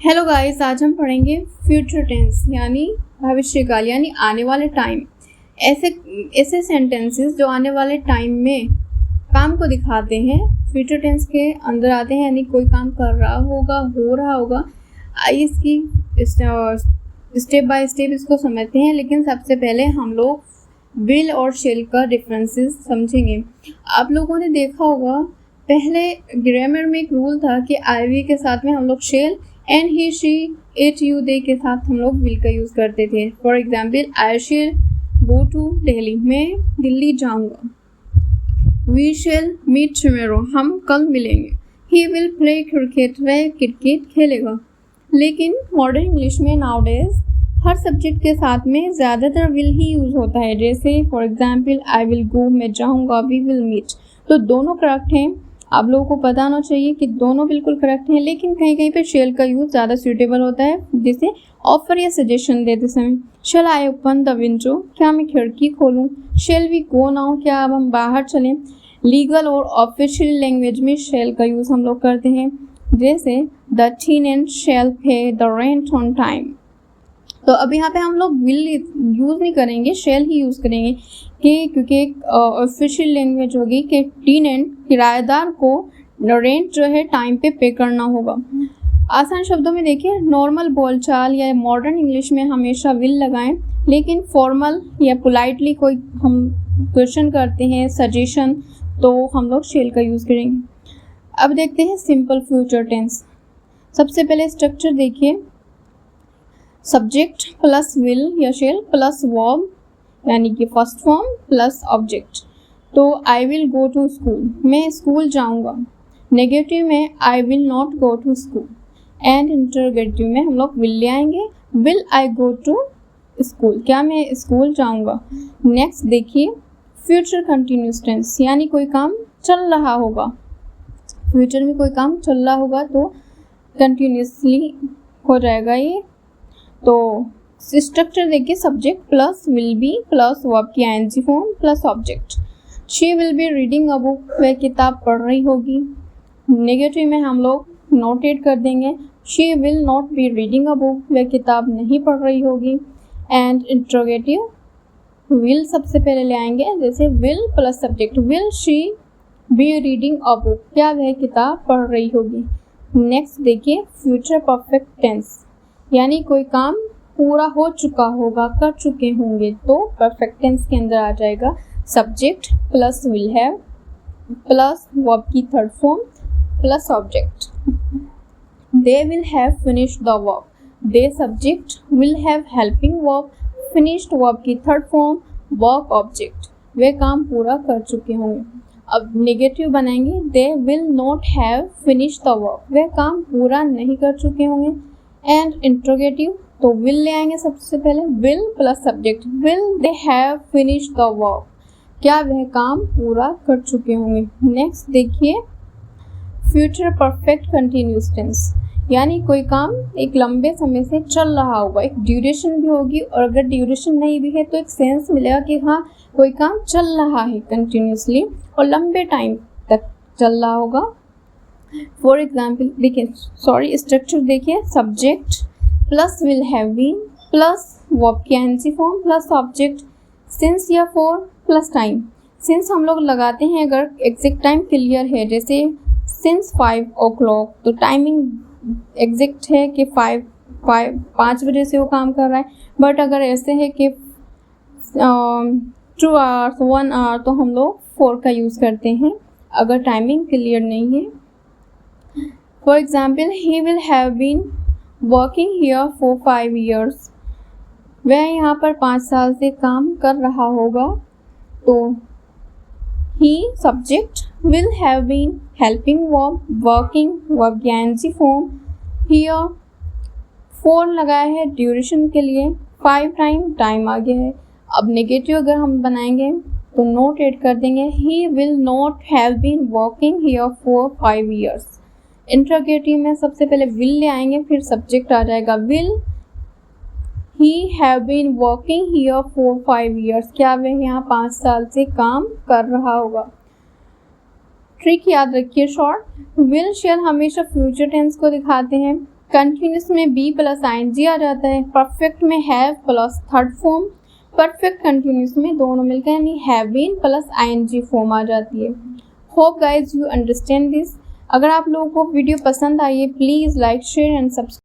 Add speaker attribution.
Speaker 1: Hello guys, आज हम पढ़ेंगे फ्यूचर टेंस यानी भविष्यकाल यानी आने वाले टाइम। ऐसे सेंटेंसेस जो आने वाले टाइम में काम को दिखाते हैं फ्यूचर टेंस के अंदर आते हैं, यानी कोई काम कर रहा होगा, हो रहा होगा। आइए इसकी स्टेप बाय स्टेप इसको समझते हैं, लेकिन सबसे पहले हम लोग विल और शेल का डिफरेंसेस समझेंगे। आप लोगों ने देखा होगा पहले ग्रामर में एक रूल था कि आई के साथ में हम लोग shall and he she it you they के साथ हम लोग विल का यूज़ करते थे। For example, I shall go to Delhi, मैं दिल्ली जाऊँगा। वी शेल मीट टुमारो, हम कल मिलेंगे। ही विल प्ले क्रिकेट, वह क्रिकेट खेलेगा। लेकिन मॉडर्न इंग्लिश में नाउडेज हर सब्जेक्ट के साथ में ज़्यादातर विल ही यूज़ होता है। जैसे फॉर एग्जाम्पल, आई विल गो, मैं जाऊँगा, वी विल मीट। तो दोनों करेक्ट हैं, आप लोगों को पता होना चाहिए कि दोनों बिल्कुल करेक्ट हैं, लेकिन कहीं कहीं पे शेल का यूज़ ज़्यादा सूटेबल होता है, जैसे ऑफर या सजेशन देते समय। Shall I open the window, क्या मैं खिड़की खोलूँ। शेल वी गो नाउ, क्या अब हम बाहर चलें। लीगल और ऑफिशियल लैंग्वेज में शेल का यूज़ हम लोग करते हैं, जैसे द टेनेंट शेल पे द रेंट ऑन टाइम। तो अब यहाँ पे हम लोग विल यूज़ नहीं करेंगे, शेल ही यूज़ करेंगे क्योंकि एक ऑफिशियल लैंग्वेज होगी कि टेनेंट किराएदार को रेंट जो है टाइम पे करना होगा। आसान शब्दों में देखिए, नॉर्मल बोलचाल या मॉडर्न इंग्लिश में हमेशा विल लगाएं, लेकिन फॉर्मल या पोलाइटली कोई हम क्वेश्चन करते हैं, सजेशन, तो हम लोग शेल का यूज़ करेंगे। अब देखते हैं सिंपल फ्यूचर टेंस। सबसे पहले स्ट्रक्चर देखिए, सब्जेक्ट प्लस विल या शेल प्लस वर्ब यानी कि फर्स्ट फॉर्म प्लस ऑब्जेक्ट। तो I will go to school, मैं स्कूल जाऊंगा। नेगेटिव में I will not go to school. And interrogative में हम लोग विल ले आएंगे, will I go to school, क्या मैं स्कूल जाऊंगा। नेक्स्ट देखिए, फ्यूचर कंटिन्यूस टेंस यानी कोई काम चल रहा होगा। फ्यूचर में कोई काम चल रहा होगा तो कंटिन्यूसली हो जाएगा ये। तो स्ट्रक्चर देखिए, subject plus will be plus verb की ING form plus object. She will be reading a book, वह किताब पढ़ रही होगी। नेगेटिव में हम लोग नोटेट कर देंगे, she will not be reading a book, वह किताब नहीं पढ़ रही होगी। एंड इंट्रोगेटिव, विल सबसे पहले ले आएंगे, जैसे will plus subject, will she be reading a book, क्या वह किताब पढ़ रही होगी। नेक्स्ट देखिए, फ्यूचर परफेक्ट टेंस यानी कोई काम पूरा हो चुका होगा, कर चुके होंगे, तो परफेक्ट टेंस के अंदर आ जाएगा subject plus will have plus verb की third form plus object. They will have finished the work, they subject, will have helping verb, finished verb की थर्ड फॉर्म, वर्क ऑब्जेक्ट, वे काम पूरा कर चुके होंगे। अब नेगेटिव बनाएंगे, they will not have finished the work, वे काम पूरा नहीं कर चुके होंगे। एंड इंट्रोगेटिव, तो विल ले आएंगे सबसे पहले, will plus subject, will they have finished the work, क्या वह काम पूरा कर चुके होंगे। नेक्स्ट देखिए, फ्यूचर परफेक्ट कंटिन्यूस टेंस यानी कोई काम एक लंबे समय से चल रहा होगा, एक ड्यूरेशन भी होगी, और अगर ड्यूरेशन नहीं भी है तो एक सेंस मिलेगा कि हाँ कोई काम चल रहा है कंटिन्यूसली और लंबे टाइम तक चल रहा होगा। फॉर एग्जाम्पल देखिए, स्ट्रक्चर देखिए, subject plus will have been plus verb की ING form plus object, since या फॉर प्लस टाइम। सिंस हम लोग लगाते हैं अगर एग्जैक्ट टाइम क्लियर है, जैसे सिंस 5 o'clock, तो टाइमिंग एग्जैक्ट है कि 5 बजे से वो काम कर रहा है। बट अगर ऐसे है कि 2 hours 1 hour, तो हम लोग 4 का यूज़ करते हैं अगर टाइमिंग क्लियर नहीं है। For example, he will have been working here for 5 years, वह यहाँ पर 5 साल से काम कर रहा होगा। तो ही subject, will have been helping verb, working verb की आईएनजी फॉर्म, हियर 4 लगाया है ड्यूरेशन के लिए, 5 टाइम आ गया है। अब नेगेटिव अगर हम बनाएंगे तो नोट ऐड कर देंगे, he will not have been working here for 5 years। Interrogative में सबसे पहले विल ले आएंगे, फिर सब्जेक्ट आ जाएगा, will he have been working here for 5 years, क्या वह यहाँ 5 साल से काम कर रहा होगा। ट्रिक याद रखिए शॉर्ट, विल शेल हमेशा फ्यूचर टेंस को दिखाते हैं, कंटिन्यूस में बी प्लस ing आ जाता है। परफेक्ट में have plus third form, perfect continuous में दोनों मिलकर यानी have been plus ing form आ जाती है। Hope guys you understand this. अगर आप लोगों को वीडियो पसंद आई है please like share and subscribe.